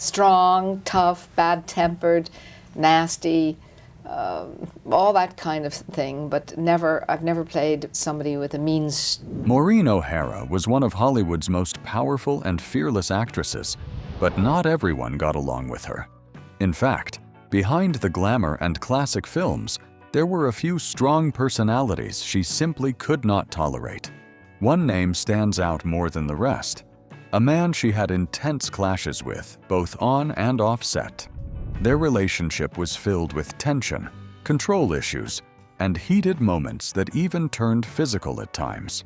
strong, tough, bad-tempered, nasty, all that kind of thing, but I've never played somebody with a Maureen O'Hara was one of Hollywood's most powerful and fearless actresses, but not everyone got along with her. In fact, behind the glamour and classic films, there were a few strong personalities she simply could not tolerate. One name stands out more than the rest, a man she had intense clashes with, both on and off set. Their relationship was filled with tension, control issues, and heated moments that even turned physical at times.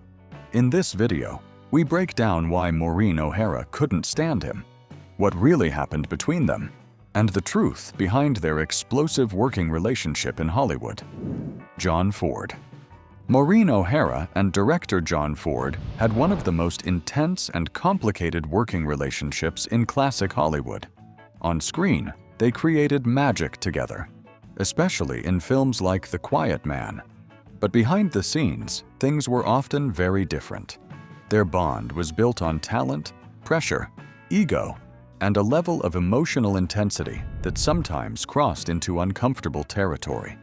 In this video, we break down why Maureen O'Hara couldn't stand him, what really happened between them, and the truth behind their explosive working relationship in Hollywood. John Ford. Maureen O'Hara and director John Ford had one of the most intense and complicated working relationships in classic Hollywood. On screen, they created magic together, especially in films like The Quiet Man. But behind the scenes, things were often very different. Their bond was built on talent, pressure, ego, and a level of emotional intensity that sometimes crossed into uncomfortable territory.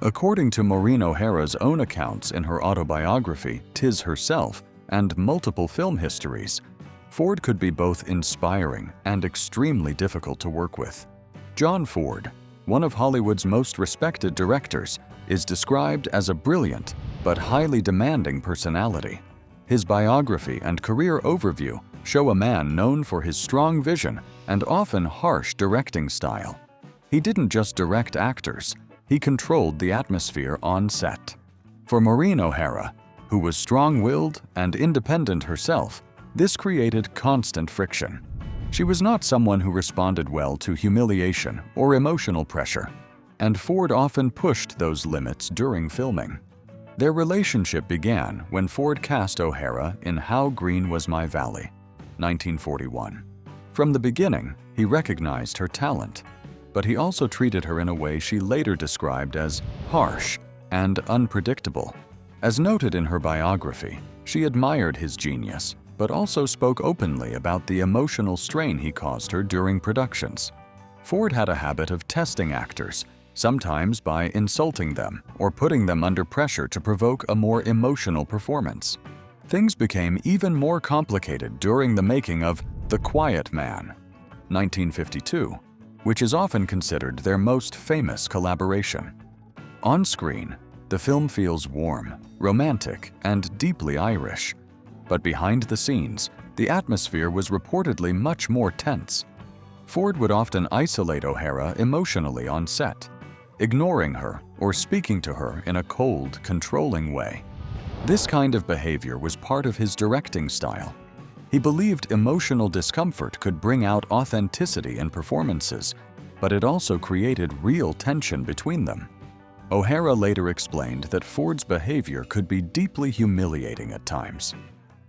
According to Maureen O'Hara's own accounts in her autobiography, *Tis Herself, and multiple film histories, Ford could be both inspiring and extremely difficult to work with. John Ford, one of Hollywood's most respected directors, is described as a brilliant but highly demanding personality. His biography and career overview show a man known for his strong vision and often harsh directing style. He didn't just direct actors, he controlled the atmosphere on set. For Maureen O'Hara, who was strong-willed and independent herself, this created constant friction. She was not someone who responded well to humiliation or emotional pressure, and Ford often pushed those limits during filming. Their relationship began when Ford cast O'Hara in How Green Was My Valley, 1941. From the beginning, he recognized her talent, but he also treated her in a way she later described as harsh and unpredictable. As noted in her biography, she admired his genius, but also spoke openly about the emotional strain he caused her during productions. Ford had a habit of testing actors, sometimes by insulting them or putting them under pressure to provoke a more emotional performance. Things became even more complicated during the making of The Quiet Man, 1952, which is often considered their most famous collaboration. On screen, the film feels warm, romantic, and deeply Irish. But behind the scenes, the atmosphere was reportedly much more tense. Ford would often isolate O'Hara emotionally on set, ignoring her or speaking to her in a cold, controlling way. This kind of behavior was part of his directing style. He believed emotional discomfort could bring out authenticity in performances, but it also created real tension between them. O'Hara later explained that Ford's behavior could be deeply humiliating at times.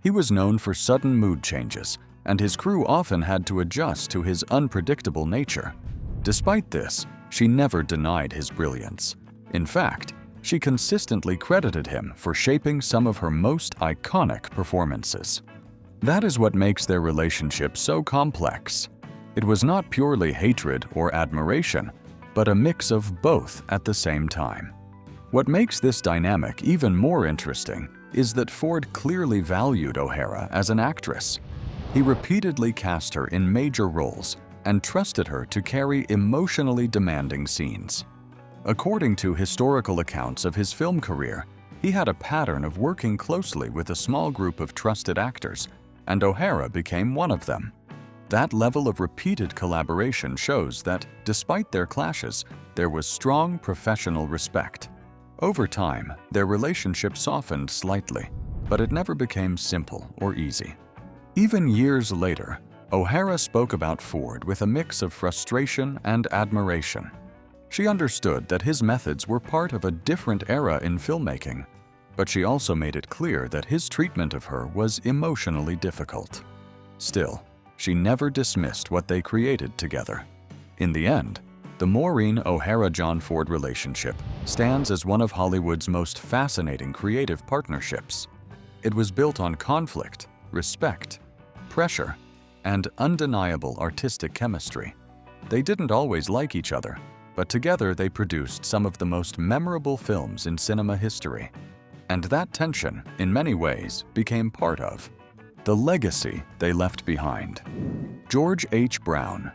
He was known for sudden mood changes, and his crew often had to adjust to his unpredictable nature. Despite this, she never denied his brilliance. In fact, she consistently credited him for shaping some of her most iconic performances. That is what makes their relationship so complex. It was not purely hatred or admiration, but a mix of both at the same time. What makes this dynamic even more interesting is that Ford clearly valued O'Hara as an actress. He repeatedly cast her in major roles and trusted her to carry emotionally demanding scenes. According to historical accounts of his film career, he had a pattern of working closely with a small group of trusted actors, and O'Hara became one of them. That level of repeated collaboration shows that, despite their clashes, there was strong professional respect. Over time, their relationship softened slightly, but it never became simple or easy. Even years later, O'Hara spoke about Ford with a mix of frustration and admiration. She understood that his methods were part of a different era in filmmaking, but she also made it clear that his treatment of her was emotionally difficult. Still, she never dismissed what they created together. In the end, the Maureen O'Hara-John Ford relationship stands as one of Hollywood's most fascinating creative partnerships. It was built on conflict, respect, pressure, and undeniable artistic chemistry. They didn't always like each other, but together they produced some of the most memorable films in cinema history. And that tension, in many ways, became part of the legacy they left behind. George H. Brown.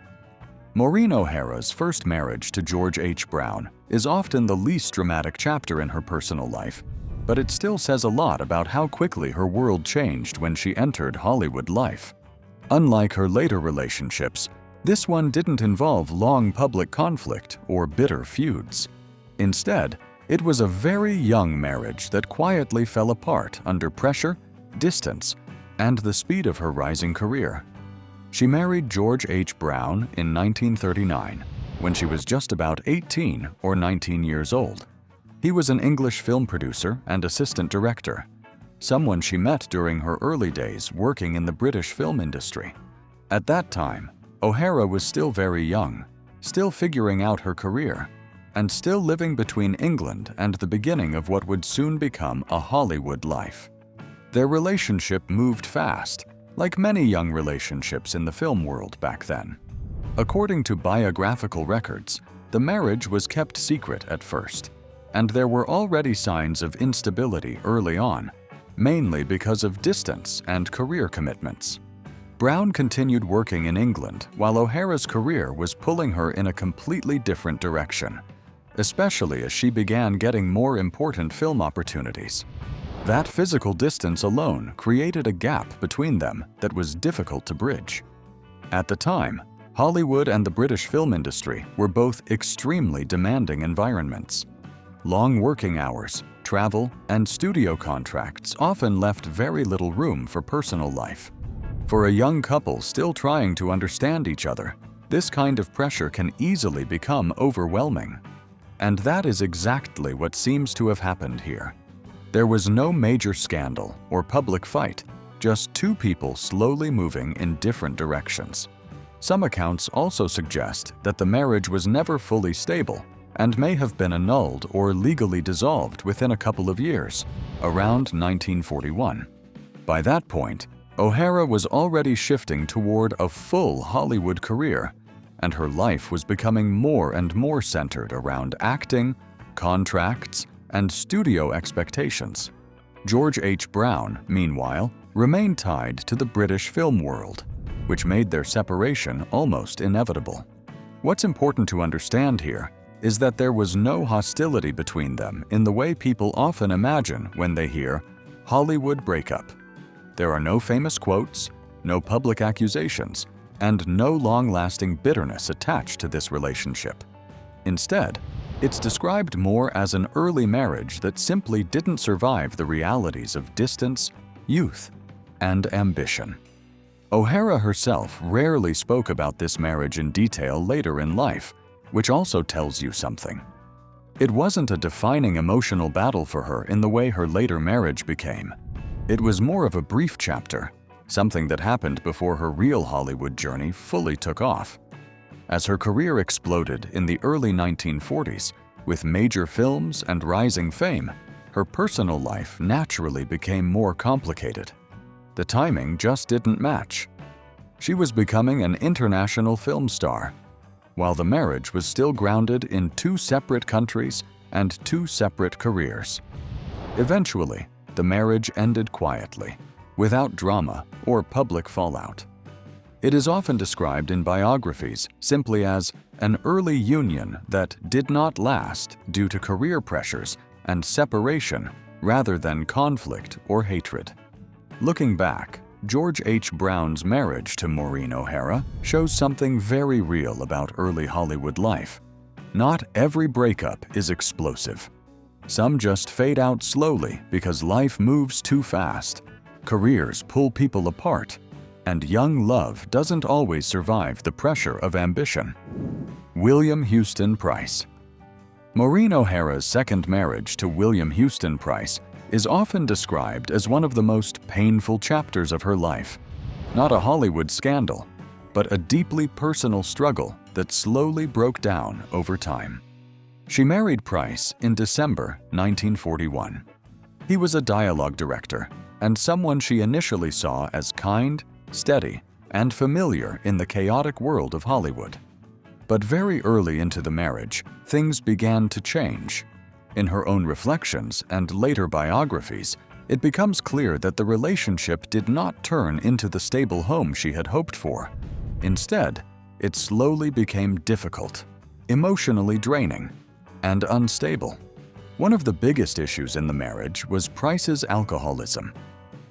Maureen O'Hara's first marriage to George H. Brown is often the least dramatic chapter in her personal life, but it still says a lot about how quickly her world changed when she entered Hollywood life. Unlike her later relationships, this one didn't involve long public conflict or bitter feuds. Instead, it was a very young marriage that quietly fell apart under pressure, distance, and the speed of her rising career. She married George H. Brown in 1939, when she was just about 18 or 19 years old. He was an English film producer and assistant director, someone she met during her early days working in the British film industry. At that time, O'Hara was still very young, still figuring out her career, and still living between England and the beginning of what would soon become a Hollywood life. Their relationship moved fast, like many young relationships in the film world back then. According to biographical records, the marriage was kept secret at first, and there were already signs of instability early on, mainly because of distance and career commitments. Brown continued working in England while O'Hara's career was pulling her in a completely different direction, especially as she began getting more important film opportunities. That physical distance alone created a gap between them that was difficult to bridge. At the time, Hollywood and the British film industry were both extremely demanding environments. Long working hours, travel, and studio contracts often left very little room for personal life. For a young couple still trying to understand each other, this kind of pressure can easily become overwhelming. And that is exactly what seems to have happened here. There was no major scandal or public fight, just two people slowly moving in different directions. Some accounts also suggest that the marriage was never fully stable and may have been annulled or legally dissolved within a couple of years, around 1941. By that point, O'Hara was already shifting toward a full Hollywood career, and her life was becoming more and more centered around acting, contracts, and studio expectations. George H. Brown, meanwhile, remained tied to the British film world, which made their separation almost inevitable. What's important to understand here is that there was no hostility between them in the way people often imagine when they hear Hollywood breakup. There are no famous quotes, no public accusations, and no long-lasting bitterness attached to this relationship. Instead, it's described more as an early marriage that simply didn't survive the realities of distance, youth, and ambition. O'Hara herself rarely spoke about this marriage in detail later in life, which also tells you something. It wasn't a defining emotional battle for her in the way her later marriage became. It was more of a brief chapter, something that happened before her real Hollywood journey fully took off. As her career exploded in the early 1940s, with major films and rising fame, her personal life naturally became more complicated. The timing just didn't match. She was becoming an international film star, while the marriage was still grounded in two separate countries and two separate careers. Eventually, the marriage ended quietly, without drama or public fallout. It is often described in biographies simply as an early union that did not last due to career pressures and separation rather than conflict or hatred. Looking back, George H. Brown's marriage to Maureen O'Hara shows something very real about early Hollywood life. Not every breakup is explosive. Some just fade out slowly because life moves too fast, careers pull people apart, and young love doesn't always survive the pressure of ambition. William Houston Price. Maureen O'Hara's second marriage to William Houston Price is often described as one of the most painful chapters of her life. Not a Hollywood scandal, but a deeply personal struggle that slowly broke down over time. She married Price in December 1941. He was a dialogue director and someone she initially saw as kind, steady, and familiar in the chaotic world of Hollywood. But very early into the marriage, things began to change. In her own reflections and later biographies, it becomes clear that the relationship did not turn into the stable home she had hoped for. Instead, it slowly became difficult, emotionally draining, and unstable. One of the biggest issues in the marriage was Price's alcoholism.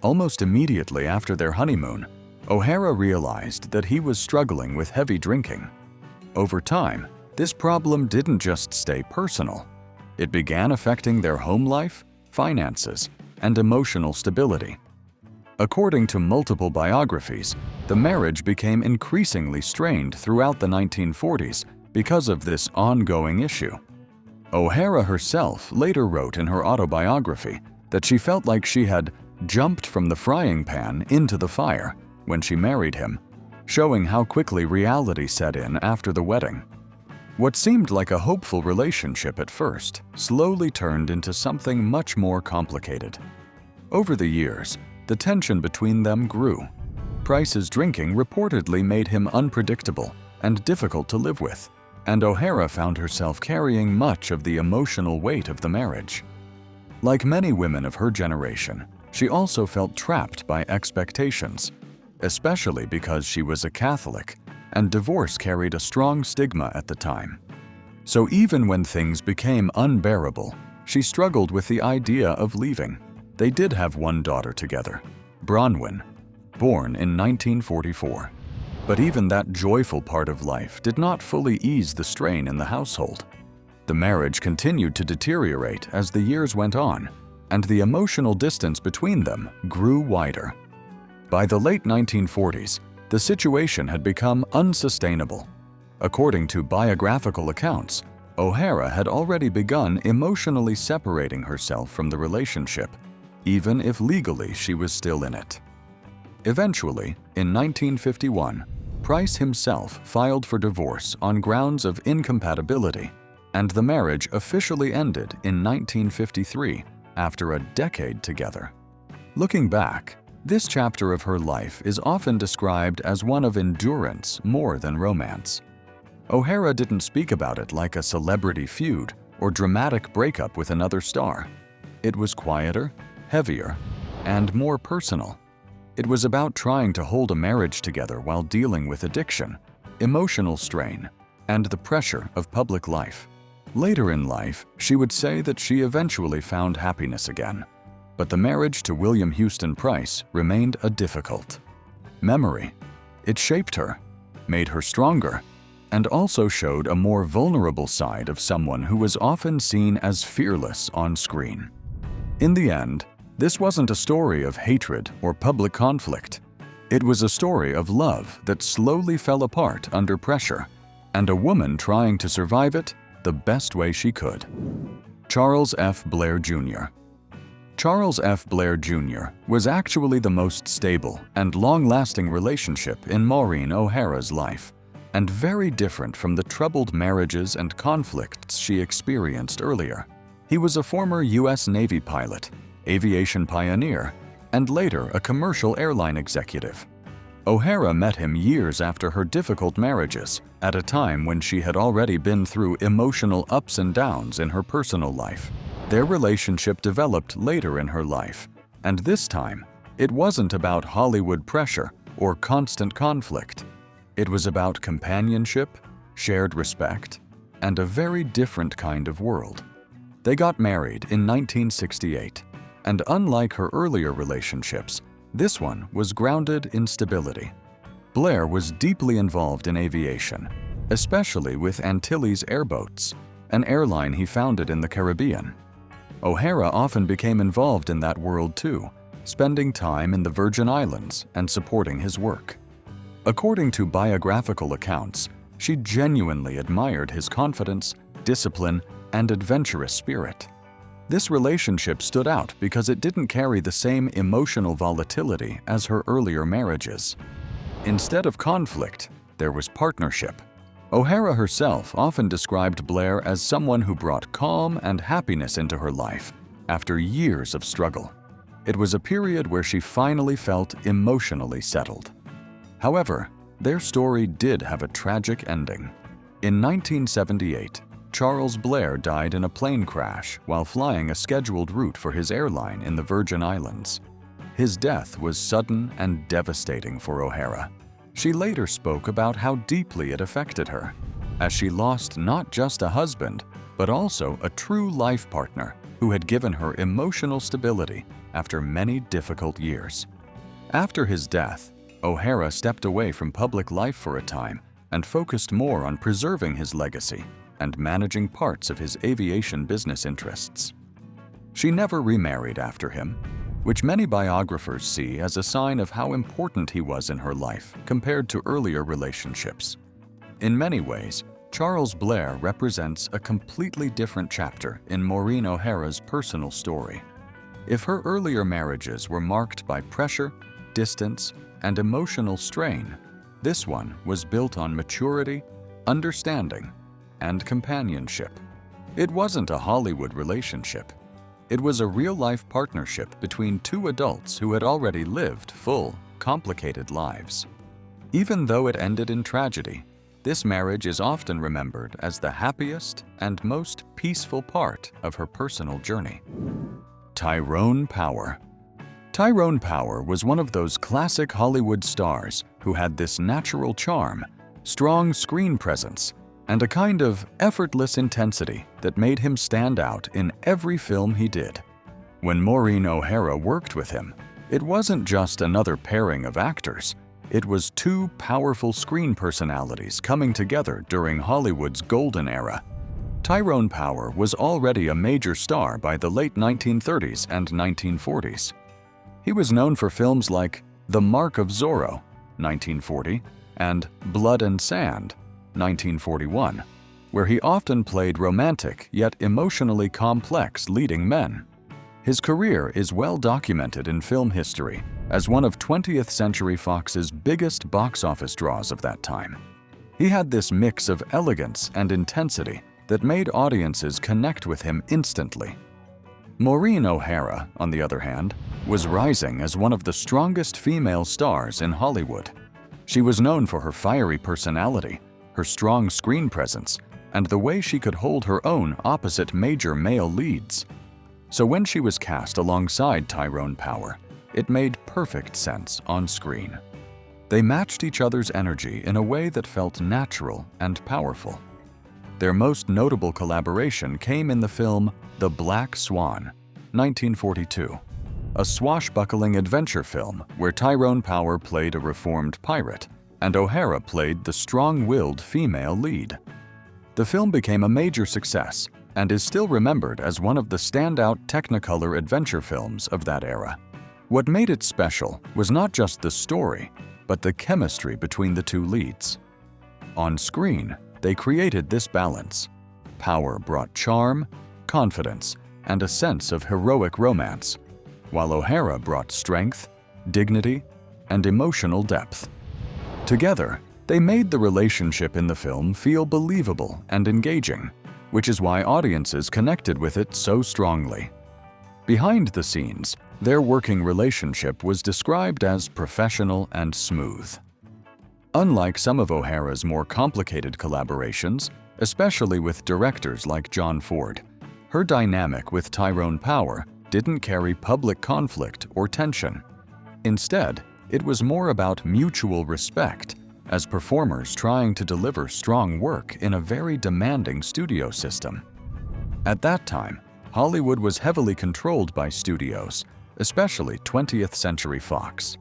Almost immediately after their honeymoon, O'Hara realized that he was struggling with heavy drinking. Over time, this problem didn't just stay personal. It began affecting their home life, finances, and emotional stability. According to multiple biographies, the marriage became increasingly strained throughout the 1940s because of this ongoing issue. O'Hara herself later wrote in her autobiography that she felt like she had jumped from the frying pan into the fire when she married him, showing how quickly reality set in after the wedding. What seemed like a hopeful relationship at first slowly turned into something much more complicated. Over the years, the tension between them grew. Price's drinking reportedly made him unpredictable and difficult to live with, and O'Hara found herself carrying much of the emotional weight of the marriage. Like many women of her generation, she also felt trapped by expectations, especially because she was a Catholic, and divorce carried a strong stigma at the time. So even when things became unbearable, she struggled with the idea of leaving. They did have one daughter together, Bronwyn, born in 1944. But even that joyful part of life did not fully ease the strain in the household. The marriage continued to deteriorate as the years went on, and the emotional distance between them grew wider. By the late 1940s, the situation had become unsustainable. According to biographical accounts, O'Hara had already begun emotionally separating herself from the relationship, even if legally she was still in it. Eventually, in 1951, Price himself filed for divorce on grounds of incompatibility, and the marriage officially ended in 1953 after a decade together. Looking back, this chapter of her life is often described as one of endurance more than romance. O'Hara didn't speak about it like a celebrity feud or dramatic breakup with another star. It was quieter, heavier, and more personal. It was about trying to hold a marriage together while dealing with addiction, emotional strain, and the pressure of public life. Later in life, she would say that she eventually found happiness again. But the marriage to William Houston Price remained a difficult memory. It shaped her, made her stronger, and also showed a more vulnerable side of someone who was often seen as fearless on screen. In the end, this wasn't a story of hatred or public conflict. It was a story of love that slowly fell apart under pressure, and a woman trying to survive it the best way she could. Charles F. Blair Jr. Charles F. Blair Jr. was actually the most stable and long-lasting relationship in Maureen O'Hara's life, and very different from the troubled marriages and conflicts she experienced earlier. He was a former U.S. Navy pilot, aviation pioneer, and later a commercial airline executive. O'Hara met him years after her difficult marriages, at a time when she had already been through emotional ups and downs in her personal life. Their relationship developed later in her life, and this time, it wasn't about Hollywood pressure or constant conflict. It was about companionship, shared respect, and a very different kind of world. They got married in 1968, and unlike her earlier relationships, this one was grounded in stability. Blair was deeply involved in aviation, especially with Antilles Airboats, an airline he founded in the Caribbean. O'Hara often became involved in that world too, spending time in the Virgin Islands and supporting his work. According to biographical accounts, she genuinely admired his confidence, discipline, and adventurous spirit. This relationship stood out because it didn't carry the same emotional volatility as her earlier marriages. Instead of conflict, there was partnership. O'Hara herself often described Blair as someone who brought calm and happiness into her life after years of struggle. It was a period where she finally felt emotionally settled. However, their story did have a tragic ending. In 1978, Charles Blair died in a plane crash while flying a scheduled route for his airline in the Virgin Islands. His death was sudden and devastating for O'Hara. She later spoke about how deeply it affected her, as she lost not just a husband, but also a true life partner who had given her emotional stability after many difficult years. After his death, O'Hara stepped away from public life for a time and focused more on preserving his legacy and managing parts of his aviation business interests. She never remarried after him, which many biographers see as a sign of how important he was in her life compared to earlier relationships. In many ways, Charles Blair represents a completely different chapter in Maureen O'Hara's personal story. If her earlier marriages were marked by pressure, distance, and emotional strain, this one was built on maturity, understanding, and companionship. It wasn't a Hollywood relationship. It was a real-life partnership between two adults who had already lived full, complicated lives. Even though it ended in tragedy, this marriage is often remembered as the happiest and most peaceful part of her personal journey. Tyrone Power. Tyrone Power was one of those classic Hollywood stars who had this natural charm, strong screen presence, and a kind of effortless intensity that made him stand out in every film he did. When Maureen O'Hara worked with him, it wasn't just another pairing of actors. It was two powerful screen personalities coming together during Hollywood's golden era. Tyrone Power was already a major star by the late 1930s and 1940s. He was known for films like The Mark of Zorro, 1940, and Blood and Sand, 1941, where he often played romantic yet emotionally complex leading men. His career is well documented in film history as one of 20th Century Fox's biggest box office draws of that time. He had this mix of elegance and intensity that made audiences connect with him instantly. Maureen O'Hara, on the other hand, was rising as one of the strongest female stars in Hollywood. She was known for her fiery personality, her strong screen presence, and the way she could hold her own opposite major male leads. So when she was cast alongside Tyrone Power, it made perfect sense on screen. They matched each other's energy in a way that felt natural and powerful. Their most notable collaboration came in the film The Black Swan, 1942, a swashbuckling adventure film where Tyrone Power played a reformed pirate and O'Hara played the strong-willed female lead. The film became a major success and is still remembered as one of the standout Technicolor adventure films of that era. What made it special was not just the story, but the chemistry between the two leads. On screen, they created this balance. Power brought charm, confidence, and a sense of heroic romance, while O'Hara brought strength, dignity, and emotional depth. Together, they made the relationship in the film feel believable and engaging, which is why audiences connected with it so strongly. Behind the scenes, their working relationship was described as professional and smooth. Unlike some of O'Hara's more complicated collaborations, especially with directors like John Ford, her dynamic with Tyrone Power didn't carry public conflict or tension. Instead, it was more about mutual respect, as performers trying to deliver strong work in a very demanding studio system. At that time, Hollywood was heavily controlled by studios, especially 20th Century Fox,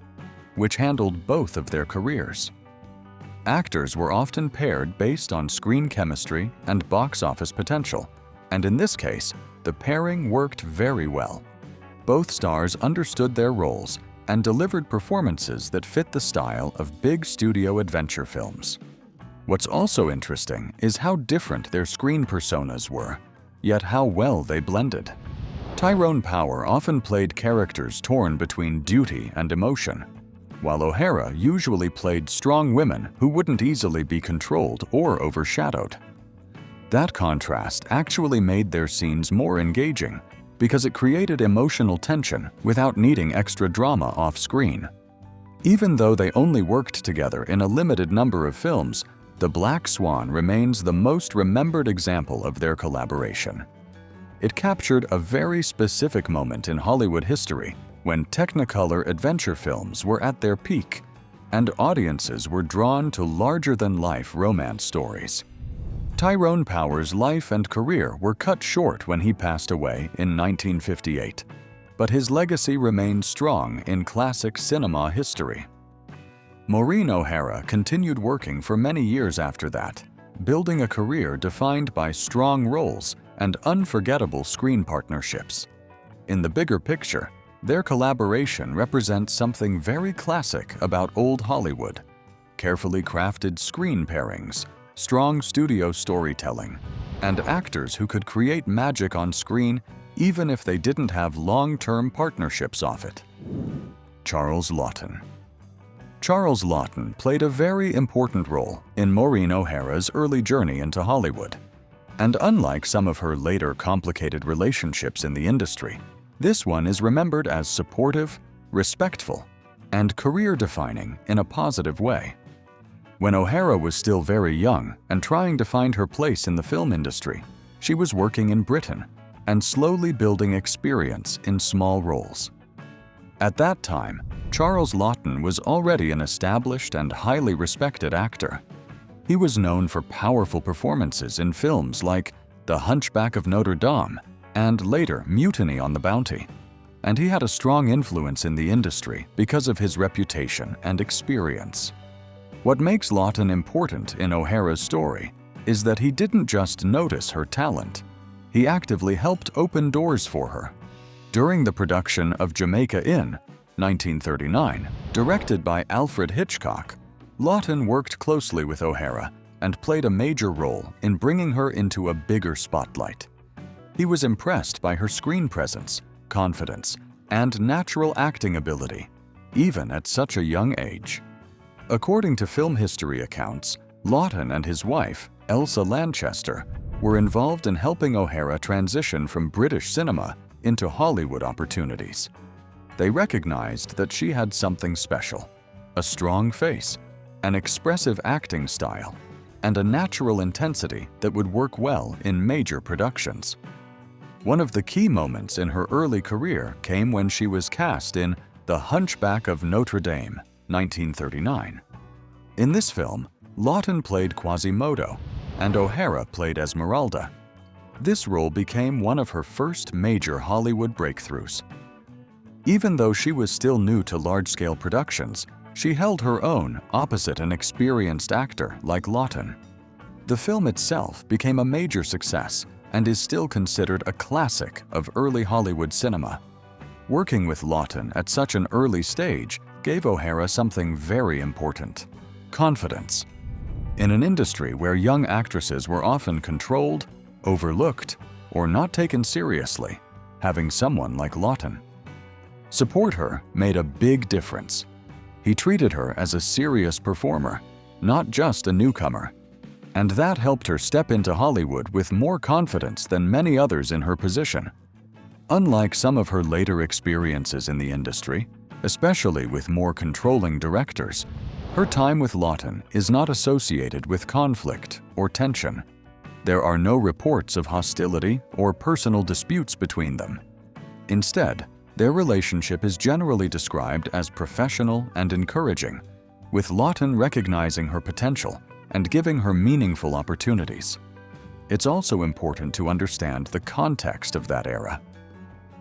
which handled both of their careers. Actors were often paired based on screen chemistry and box office potential, and in this case, the pairing worked very well. Both stars understood their roles and delivered performances that fit the style of big studio adventure films. What's also interesting is how different their screen personas were, yet how well they blended. Tyrone Power often played characters torn between duty and emotion, while O'Hara usually played strong women who wouldn't easily be controlled or overshadowed. That contrast actually made their scenes more engaging because it created emotional tension without needing extra drama off-screen. Even though they only worked together in a limited number of films, The Black Swan remains the most remembered example of their collaboration. It captured a very specific moment in Hollywood history when Technicolor adventure films were at their peak and audiences were drawn to larger-than-life romance stories. Tyrone Power's life and career were cut short when he passed away in 1958, but his legacy remains strong in classic cinema history. Maureen O'Hara continued working for many years after that, building a career defined by strong roles and unforgettable screen partnerships. In the bigger picture, their collaboration represents something very classic about old Hollywood: carefully crafted screen pairings, strong studio storytelling, and actors who could create magic on screen even if they didn't have long-term partnerships off it. Charles Laughton. Charles Laughton played a very important role in Maureen O'Hara's early journey into Hollywood. And unlike some of her later complicated relationships in the industry, this one is remembered as supportive, respectful, and career-defining in a positive way. When O'Hara was still very young and trying to find her place in the film industry, she was working in Britain and slowly building experience in small roles. At that time, Charles Laughton was already an established and highly respected actor. He was known for powerful performances in films like The Hunchback of Notre Dame and later Mutiny on the Bounty, and he had a strong influence in the industry because of his reputation and experience. What makes Laughton important in O'Hara's story is that he didn't just notice her talent, he actively helped open doors for her. During the production of Jamaica Inn, 1939, directed by Alfred Hitchcock, Laughton worked closely with O'Hara and played a major role in bringing her into a bigger spotlight. He was impressed by her screen presence, confidence, and natural acting ability, even at such a young age. According to film history accounts, Laughton and his wife, Elsa Lanchester, were involved in helping O'Hara transition from British cinema into Hollywood opportunities. They recognized that she had something special: a strong face, an expressive acting style, and a natural intensity that would work well in major productions. One of the key moments in her early career came when she was cast in The Hunchback of Notre Dame, 1939. In this film, Laughton played Quasimodo, and O'Hara played Esmeralda. This role became one of her first major Hollywood breakthroughs. Even though she was still new to large-scale productions, she held her own opposite an experienced actor like Laughton. The film itself became a major success and is still considered a classic of early Hollywood cinema. Working with Laughton at such an early stage gave O'Hara something very important: confidence. In an industry where young actresses were often controlled, overlooked, or not taken seriously, having someone like Laughton support her made a big difference. He treated her as a serious performer, not just a newcomer, and that helped her step into Hollywood with more confidence than many others in her position. Unlike some of her later experiences in the industry, especially with more controlling directors, her time with Laughton is not associated with conflict or tension. There are no reports of hostility or personal disputes between them. Instead, their relationship is generally described as professional and encouraging, with Laughton recognizing her potential and giving her meaningful opportunities. It's also important to understand the context of that era.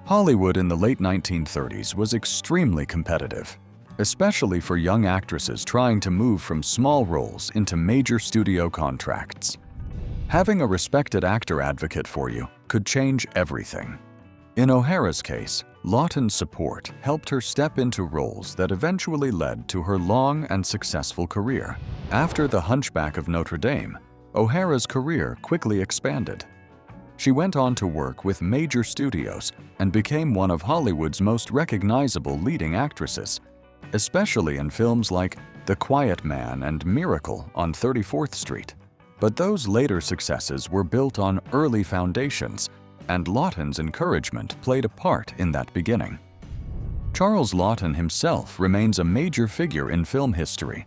Hollywood in the late 1930s was extremely competitive, especially for young actresses trying to move from small roles into major studio contracts. Having a respected actor advocate for you could change everything. In O'Hara's case, Laughton's support helped her step into roles that eventually led to her long and successful career. After The Hunchback of Notre Dame, O'Hara's career quickly expanded. She went on to work with major studios and became one of Hollywood's most recognizable leading actresses, especially in films like The Quiet Man and Miracle on 34th Street. But those later successes were built on early foundations, and Laughton's encouragement played a part in that beginning. Charles Laughton himself remains a major figure in film history,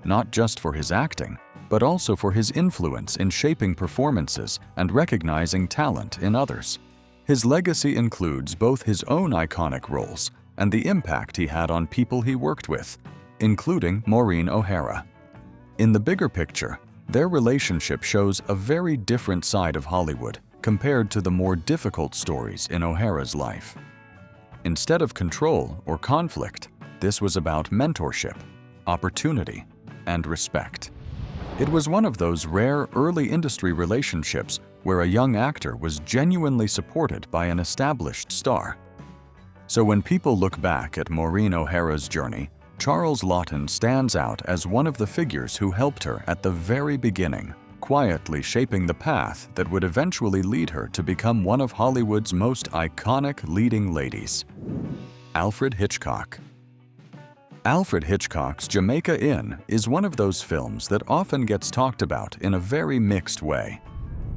not just for his acting, but also for his influence in shaping performances and recognizing talent in others. His legacy includes both his own iconic roles and the impact he had on people he worked with, including Maureen O'Hara. In the bigger picture, their relationship shows a very different side of Hollywood compared to the more difficult stories in O'Hara's life. Instead of control or conflict, this was about mentorship, opportunity, and respect. It was one of those rare early industry relationships where a young actor was genuinely supported by an established star. So when people look back at Maureen O'Hara's journey, Charles Laughton stands out as one of the figures who helped her at the very beginning, quietly shaping the path that would eventually lead her to become one of Hollywood's most iconic leading ladies. Alfred Hitchcock. Alfred Hitchcock's Jamaica Inn is one of those films that often gets talked about in a very mixed way,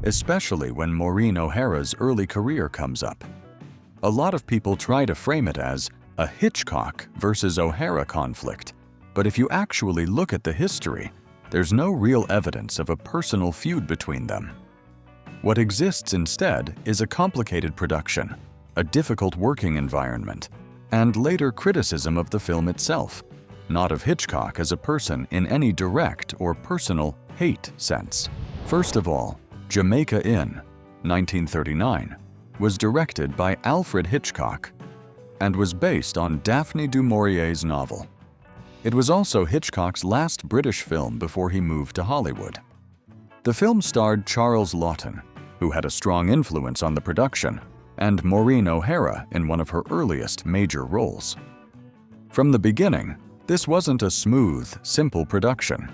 especially when Maureen O'Hara's early career comes up. A lot of people try to frame it as a Hitchcock versus O'Hara conflict, but if you actually look at the history, there's no real evidence of a personal feud between them. What exists instead is a complicated production, a difficult working environment, and later criticism of the film itself, not of Hitchcock as a person in any direct or personal hate sense. First of all, Jamaica Inn, 1939, was directed by Alfred Hitchcock and was based on Daphne du Maurier's novel. It was also Hitchcock's last British film before he moved to Hollywood. The film starred Charles Laughton, who had a strong influence on the production, and Maureen O'Hara in one of her earliest major roles. From the beginning, this wasn't a smooth, simple production.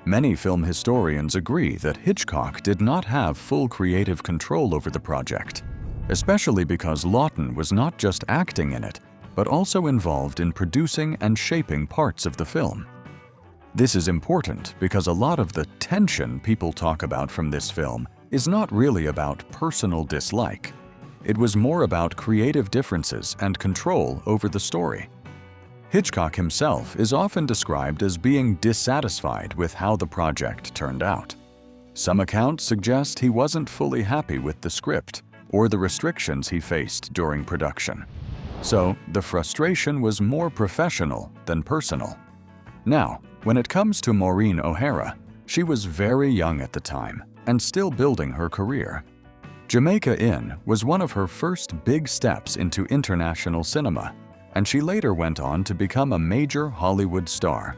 Many film historians agree that Hitchcock did not have full creative control over the project, especially because Laughton was not just acting in it, but also involved in producing and shaping parts of the film. This is important because a lot of the tension people talk about from this film is not really about personal dislike. It was more about creative differences and control over the story. Hitchcock himself is often described as being dissatisfied with how the project turned out. Some accounts suggest he wasn't fully happy with the script or the restrictions he faced during production. So the frustration was more professional than personal. Now, when it comes to Maureen O'Hara, she was very young at the time and still building her career. Jamaica Inn was one of her first big steps into international cinema, and she later went on to become a major Hollywood star.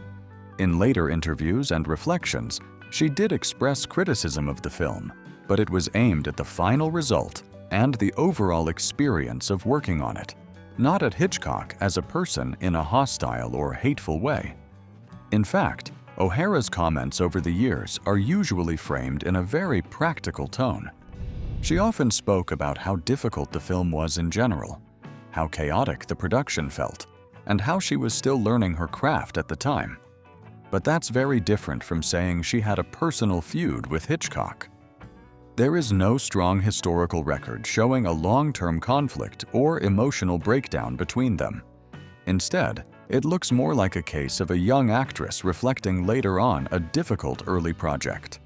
In later interviews and reflections, she did express criticism of the film, but it was aimed at the final result and the overall experience of working on it, not at Hitchcock as a person in a hostile or hateful way. In fact, O'Hara's comments over the years are usually framed in a very practical tone. She often spoke about how difficult the film was in general, how chaotic the production felt, and how she was still learning her craft at the time. But that's very different from saying she had a personal feud with Hitchcock. There is no strong historical record showing a long-term conflict or emotional breakdown between them. Instead, it looks more like a case of a young actress reflecting later on a difficult early project.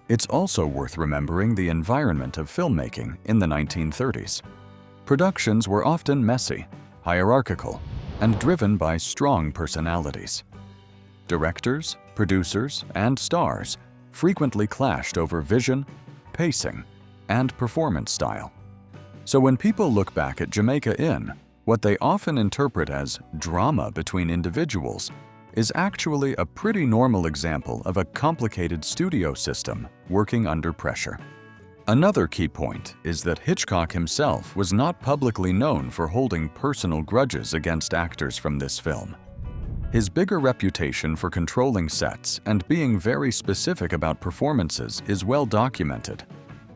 It's also worth remembering the environment of filmmaking in the 1930s. Productions were often messy, hierarchical, and driven by strong personalities. Directors, producers, and stars frequently clashed over vision, pacing, and performance style. So when people look back at Jamaica Inn, what they often interpret as drama between individuals is actually a pretty normal example of a complicated studio system working under pressure. Another key point is that Hitchcock himself was not publicly known for holding personal grudges against actors from this film. His bigger reputation for controlling sets and being very specific about performances is well documented.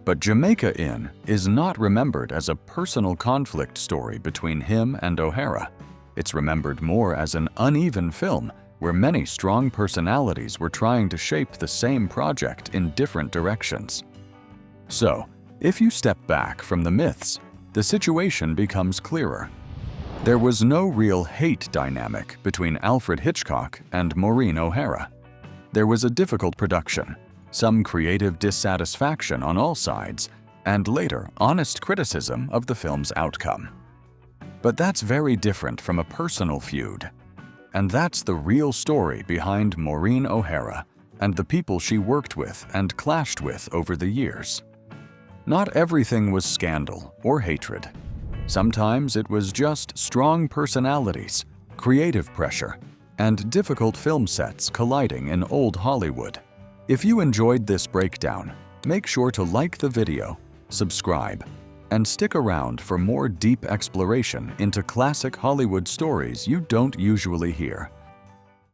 But Jamaica Inn is not remembered as a personal conflict story between him and O'Hara. It's remembered more as an uneven film where many strong personalities were trying to shape the same project in different directions. So, if you step back from the myths, the situation becomes clearer. There was no real hate dynamic between Alfred Hitchcock and Maureen O'Hara. There was a difficult production, some creative dissatisfaction on all sides, and later honest criticism of the film's outcome. But that's very different from a personal feud. And that's the real story behind Maureen O'Hara and the people she worked with and clashed with over the years. Not everything was scandal or hatred. Sometimes it was just strong personalities, creative pressure, and difficult film sets colliding in old Hollywood. If you enjoyed this breakdown, make sure to like the video, subscribe, and stick around for more deep exploration into classic Hollywood stories you don't usually hear.